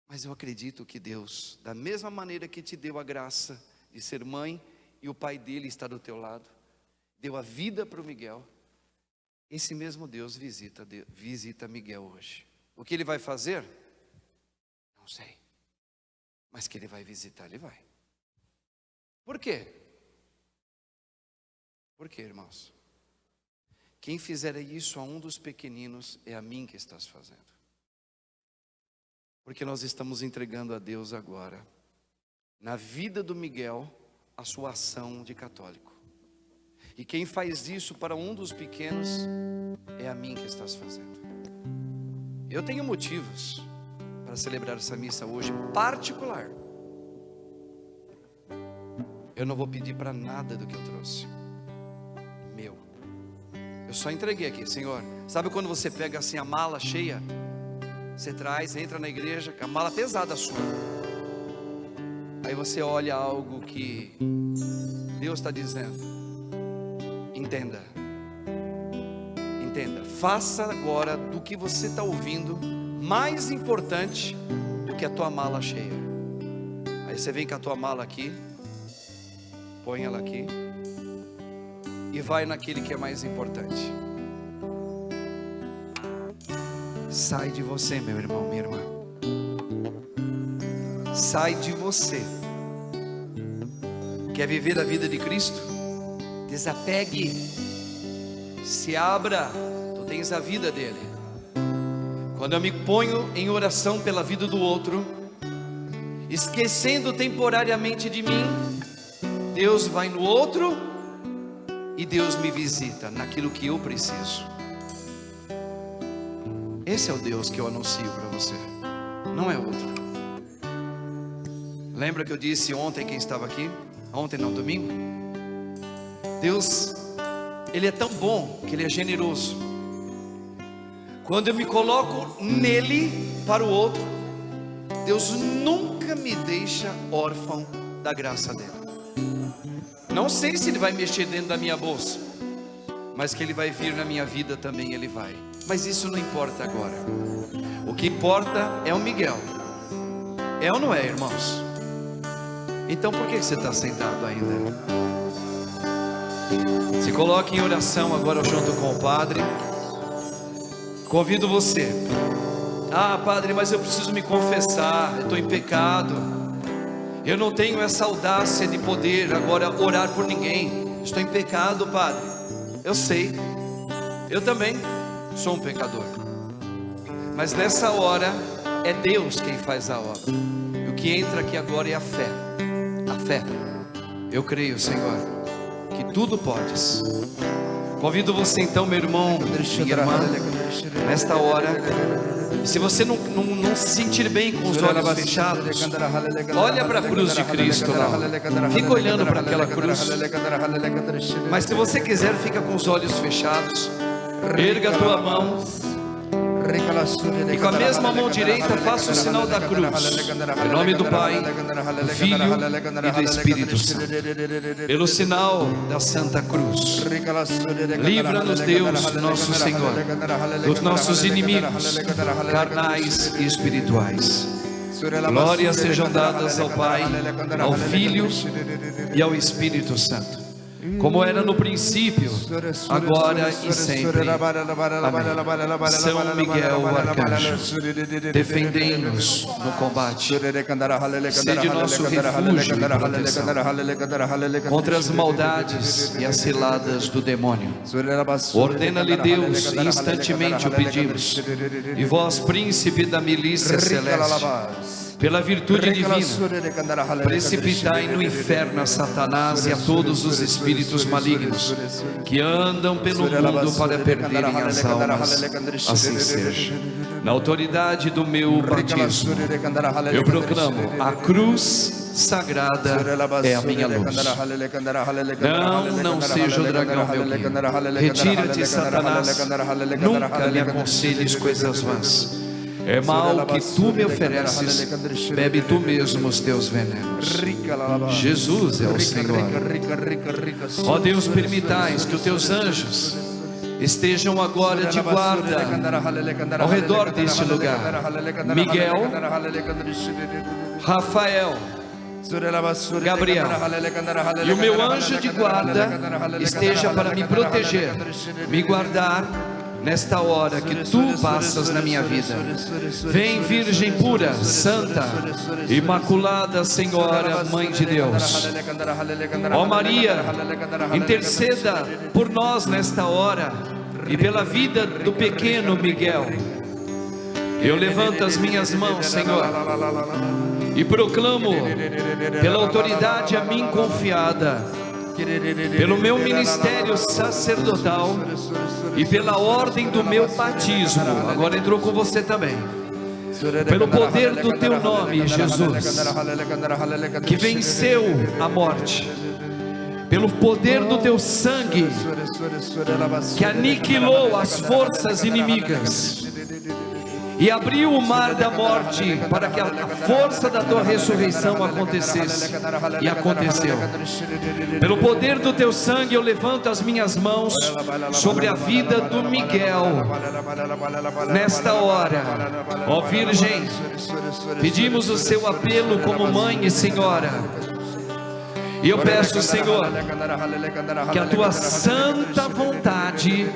mas eu acredito que Deus, da mesma maneira que te deu a graça de ser mãe, e o pai dele está do teu lado, deu a vida para o Miguel, esse mesmo Deus visita Miguel hoje. O que ele vai fazer? Não sei, mas que ele vai visitar, ele vai. Por quê? Por quê, irmãos? Quem fizer isso a um dos pequeninos, é a mim que estás fazendo. Porque nós estamos entregando a Deus agora, na vida do Miguel, a sua ação de católico. E quem faz isso para um dos pequenos, é a mim que estás fazendo. Eu tenho motivos para celebrar essa missa hoje particular. Eu não vou pedir para nada do que eu trouxe. Meu. Eu só entreguei aqui, Senhor. Sabe quando você pega assim a mala cheia? Você traz, entra na igreja, com a mala pesada sua. Aí você olha algo que Deus está dizendo. Entenda. Entenda. Faça agora do que você está ouvindo mais importante do que a tua mala cheia. Aí você vem com a tua mala aqui, põe ela aqui e vai naquele que é mais importante. Sai de você, meu irmão, minha irmã. Sai de você. Quer viver a vida de Cristo? Desapegue. Se abra. Tu tens a vida dele. Quando eu me ponho em oração pela vida do outro, esquecendo temporariamente de mim, Deus vai no outro e Deus me visita naquilo que eu preciso. Esse é o Deus que eu anuncio para você, não é outro. Lembra que eu disse ontem, quem estava aqui? Ontem não, domingo? Deus, Ele é tão bom que Ele é generoso. Quando eu me coloco nele para o outro, Deus nunca me deixa órfão da graça dele. Não sei se Ele vai mexer dentro da minha bolsa, mas que Ele vai vir na minha vida também, Ele vai. Mas isso não importa agora. O que importa é o Miguel. É ou não é, irmãos? Então por que você está sentado ainda? Se coloque em oração agora junto com o Padre. Convido você. Ah, Padre, mas eu preciso me confessar. Eu estou em pecado. Eu não tenho essa audácia de poder agora orar por ninguém. Estou em pecado, Padre. Eu sei. Eu também sou um pecador. Mas nessa hora é Deus quem faz a obra. E o que entra aqui agora é a fé. A fé. Eu creio, Senhor, que tudo podes. Convido você então, meu irmão, minha irmã, nesta hora. Se você não se sentir bem com os olhos fechados, olha para a cruz de Cristo lá. Fica olhando para aquela cruz. Mas se você quiser, fica com os olhos fechados. Erga a tua mão e com a mesma mão direita faça o sinal da cruz. Em nome do Pai, do Filho e do Espírito Santo. Pelo sinal da Santa Cruz, livra-nos, Deus, nosso Senhor, dos nossos inimigos carnais e espirituais. Glórias sejam dadas ao Pai, ao Filho e ao Espírito Santo, como era no princípio, agora e sempre. Amém. São Miguel, o arcanjo, defendei-nos no combate. Sede nosso refúgio e proteção contra as maldades e as ciladas do demônio. Ordena-lhe Deus, instantemente o pedimos. E vós, príncipe da milícia celeste, pela virtude divina, precipitai no inferno a Satanás e a todos os espíritos malignos que andam pelo mundo para perderem as almas. Assim seja. Na autoridade do meu batismo, eu proclamo a cruz sagrada é a minha luz. Não seja o dragão meu guia. Retira-te, Satanás, nunca me aconselhes coisas vãs. É mal que tu me ofereces, bebe tu mesmo os teus venenos. Jesus é o Senhor. Ó Deus, permitais que os teus anjos estejam agora de guarda ao redor deste lugar. Miguel, Rafael, Gabriel, e o meu anjo de guarda esteja para me proteger, me guardar nesta hora que tu passas na minha vida. Vem, Virgem pura, santa, imaculada Senhora, Mãe de Deus. Ó Maria, interceda por nós nesta hora e pela vida do pequeno Miguel. Eu levanto as minhas mãos, Senhor, e proclamo, pela autoridade a mim confiada, pelo meu ministério sacerdotal e pela ordem do meu batismo, agora entrou com você também, pelo poder do teu nome, Jesus, que venceu a morte, pelo poder do teu sangue, que aniquilou as forças inimigas e abriu o mar da morte para que a força da tua ressurreição acontecesse, e aconteceu. Pelo poder do teu sangue eu levanto as minhas mãos sobre a vida do Miguel nesta hora. Ó Virgem, pedimos o seu apelo como mãe e senhora, e eu peço, Senhor, que a tua santa vontade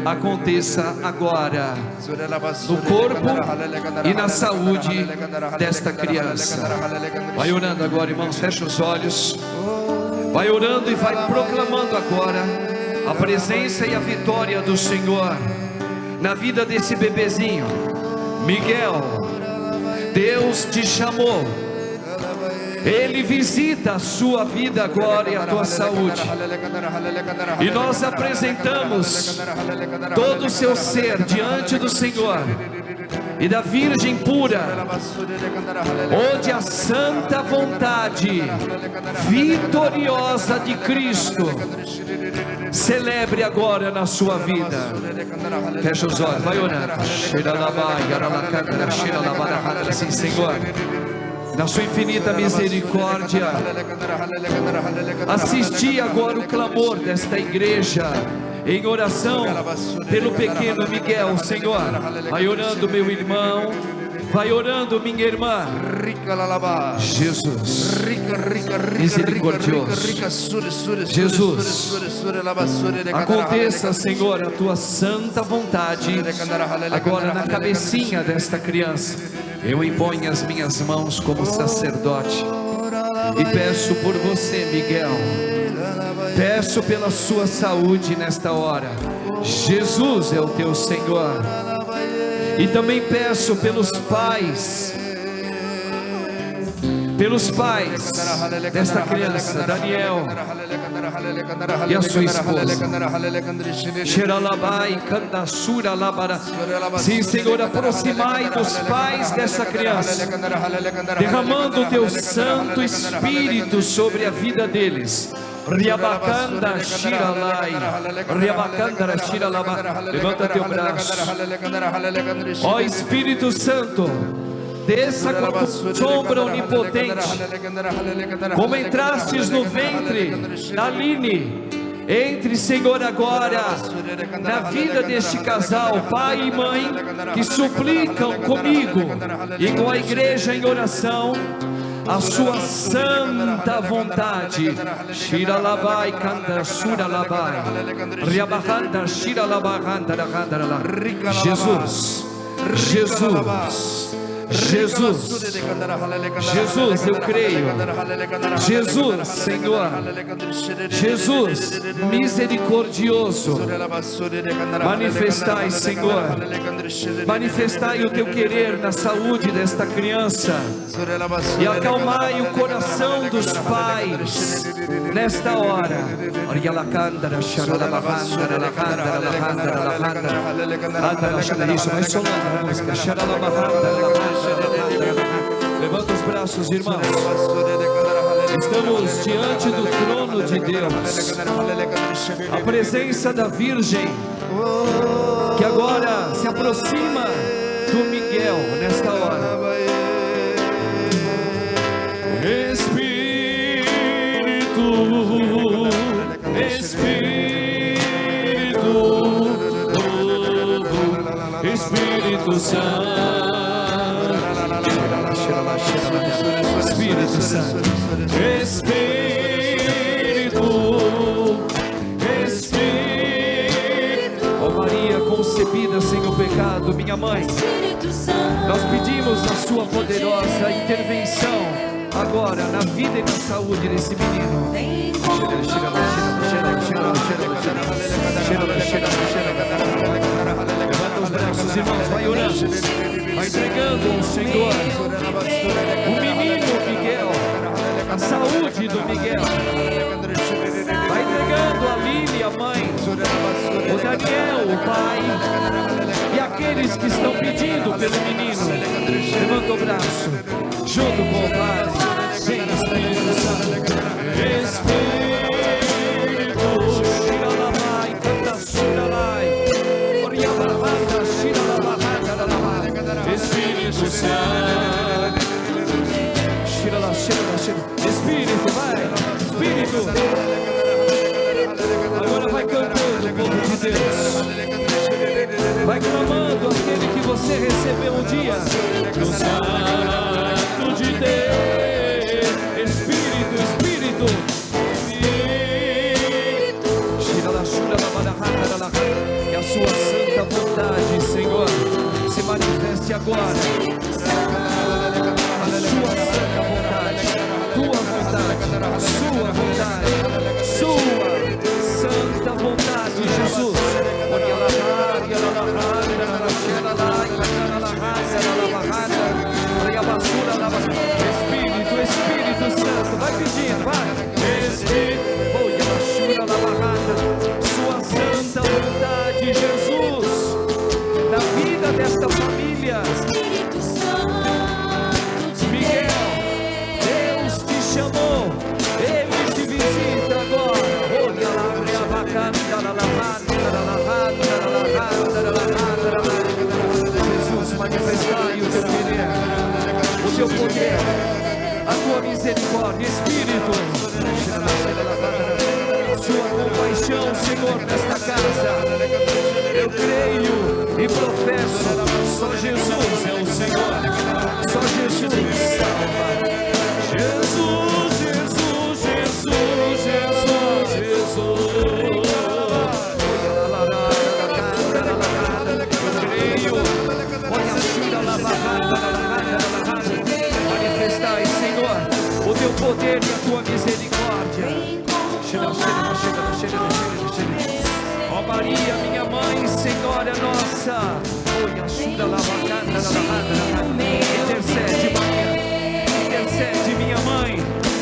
aconteça agora no corpo e na saúde desta criança. Vai orando agora, irmãos, fecha os olhos. Vai orando e vai proclamando agora a presença e a vitória do Senhor na vida desse bebezinho. Miguel, Deus te chamou. Ele visita a sua vida agora e a tua saúde. E nós apresentamos todo o seu ser diante do Senhor e da Virgem pura, onde a santa vontade vitoriosa de Cristo celebre agora na sua vida. Fecha os olhos, vai orando. Sim, Senhor, na sua infinita misericórdia, assisti agora o clamor desta igreja em oração pelo pequeno Miguel. Senhor, vai orando meu irmão, vai orando minha irmã. Jesus, misericordioso, Jesus, aconteça, Senhor, a tua santa vontade agora na cabecinha desta criança. Eu imponho as minhas mãos como sacerdote e peço por você, Miguel, peço pela sua saúde nesta hora. Jesus é o teu Senhor. E também peço pelos pais desta criança, Daniel e a sua esposa. Sim, Senhor, aproximai dos pais dessa criança, derramando o teu Santo Espírito sobre a vida deles. Riabacanda Shiralai, Riabacanda Shiralaba. Levanta teu braço. Ó Espírito Santo, desça com a tua sombra onipotente, como entrastes no ventre da Aline. Entre, Senhor, agora na vida deste casal, pai e mãe, que suplicam comigo e com a igreja em oração a sua santa vontade. Shiralabai kanda suralabai, riabahanda shiralabahanda rahandara. Jesus, Jesus, Jesus, Jesus, eu creio. Jesus, Senhor, Jesus, misericordioso, manifestai, Senhor, manifestai o teu querer na saúde desta criança e acalmai o coração dos pais nesta hora. Isso, vai solando a música. Levanta os braços, irmãos. Estamos diante do trono de Deus, a presença da Virgem, que agora se aproxima do Miguel nesta hora. Espírito Santo, Espírito Santo, Espírito, ó Maria concebida sem o pecado, minha mãe, nós pedimos a sua poderosa intervenção agora na vida e na saúde desse menino. Levanta os braços, irmãos, vai orando, vai entregando ao Senhor o menino Miguel, a saúde do Miguel, vai entregando a Lília, a mãe, o Daniel, o pai, e aqueles que estão pedindo pelo menino. Levanta o braço, junto com o Pai. Vem, Espírito Santo, Espírito, Shiralai, canta Shiralai, Oriabarabanda, Shiralabahanda, Espírito Santo, Shirala, Shirala, Shirala, Espírito, vai, Espírito, agora vai cantando, povo de Deus. Vai clamando aquele que você recebeu um dia. O Santo de Deus, Espírito, Espírito, que a sua santa vontade, Senhor, se manifeste agora. A sua santa vontade, tua vontade, sua vontade, sua santa vontade, Jesus. Espírito, Espírito Santo, vai pedindo, vai. Espírito, sua santa vontade, Jesus, na vida desta família. Miguel, Deus te chamou, Ele te visita agora. Jesus, manifestai o teu querer, o teu poder, a tua misericórdia, Espírito, sua compaixão, Senhor, nesta casa. Eu creio e professo, só Jesus é o Senhor, só Jesus salva. Jesus, Jesus, Jesus, Jesus, Jesus. Manifestai, Senhor, o teu poder e a tua misericórdia. Ó Maria, minha mãe, Senhora nossa, intercede, Maria, intercede, minha mãe,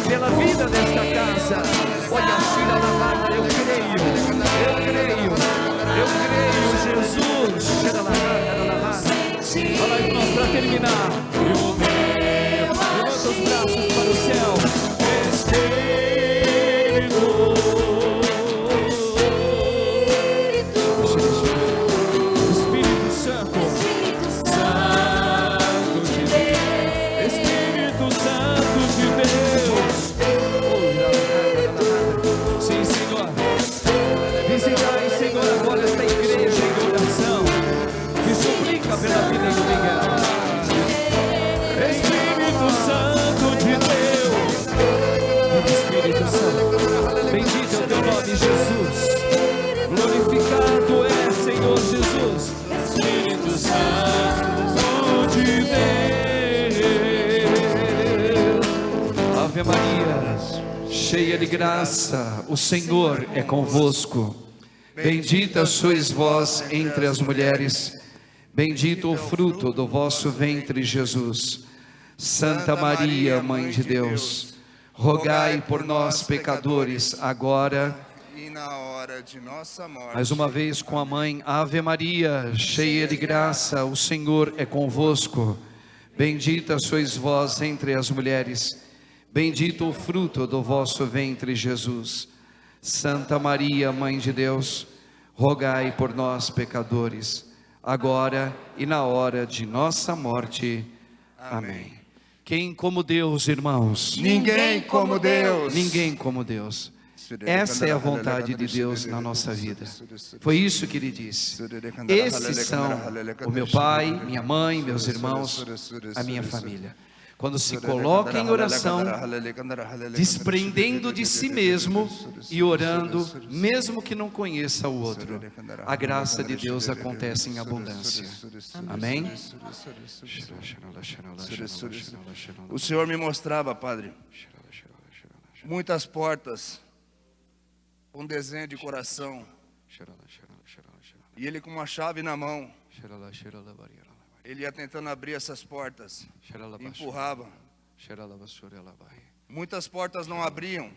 pela vida desta casa. Olha, eu creio, Jesus. Olha aí, irmãos, para terminar. Levanta os braços para o céu. Espírito Santo, Santo de Deus, Espírito Santo de Deus. Sim, Senhor. Visitai, Senhor, agora esta igreja em oração, que suplica pela vida do Miguel. Espírito Santo de Deus, Espírito Santo, bendito é o teu nome, Jesus. Glorificado é, Senhor Jesus. Espírito Santo de Deus. Ave Maria, cheia de graça, o Senhor é convosco. Bendita sois vós entre as mulheres, bendito o fruto do vosso ventre, Jesus. Santa Maria, Mãe de Deus, rogai por nós, pecadores, agora e na hora de nossa morte. mais uma vez com a mãe. Ave Maria, cheia de graça, o Senhor é convosco. Bendita sois vós entre as mulheres, bendito o fruto do vosso ventre, Jesus. Santa Maria, Mãe de Deus, rogai por nós, pecadores, agora e na hora de nossa morte. Amém. Quem como Deus, irmãos? Ninguém como Deus. Ninguém como Deus. Essa é a vontade de Deus na nossa vida. Foi isso que ele disse. Esses são o meu pai, minha mãe, meus irmãos, a minha família. Quando se coloca em oração, desprendendo de si mesmo e orando, mesmo que não conheça o outro, a graça de Deus acontece em abundância. Amém? O Senhor me mostrava, Padre, muitas portas com desenho de coração. E ele com uma chave na mão, ele ia tentando abrir essas portas, empurrava. Muitas portas não abriam,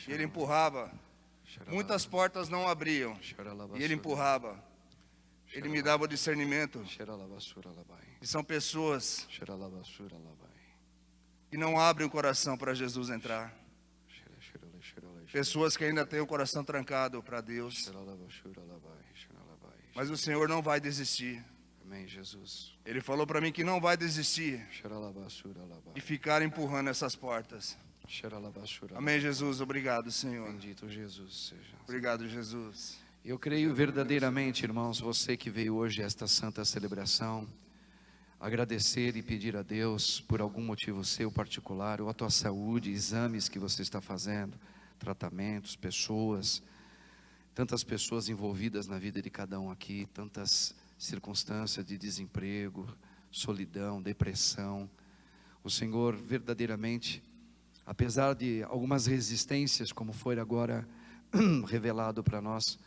e ele empurrava. Muitas portas não abriam, e ele empurrava. Ele me dava o discernimento. E são pessoas que não abrem o coração para Jesus entrar. Pessoas que ainda têm o coração trancado para Deus. Mas o Senhor não vai desistir. Amém, Jesus. Ele falou para mim que não vai desistir e ficar empurrando essas portas. Amém, Jesus. Obrigado, Senhor. Bendito Jesus seja. Obrigado, Jesus. Eu creio verdadeiramente, irmãos, você que veio hoje a esta santa celebração, agradecer e pedir a Deus por algum motivo seu particular, ou a tua saúde, exames que você está fazendo, tratamentos, pessoas, tantas pessoas envolvidas na vida de cada um aqui, tantas circunstâncias de desemprego, solidão, depressão. O Senhor verdadeiramente, apesar de algumas resistências, como foi agora revelado para nós,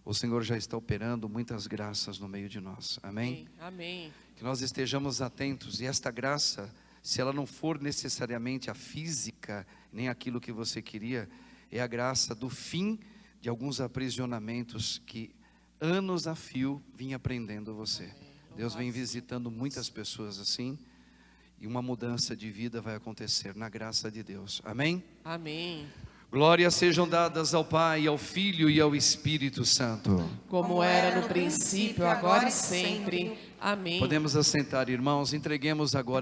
o Senhor já está operando muitas graças no meio de nós. Amém? Amém. Que nós estejamos atentos, e esta graça, se ela não for necessariamente a física, nem aquilo que você queria, é a graça do fim de alguns aprisionamentos que anos a fio vinha prendendo você. Deus vem visitando muitas pessoas assim, e uma mudança de vida vai acontecer na graça de Deus. Amém? Amém. Glórias sejam dadas ao Pai, ao Filho e ao Espírito Santo. Como era no princípio, agora e sempre. Amém. Podemos assentar, irmãos, entreguemos agora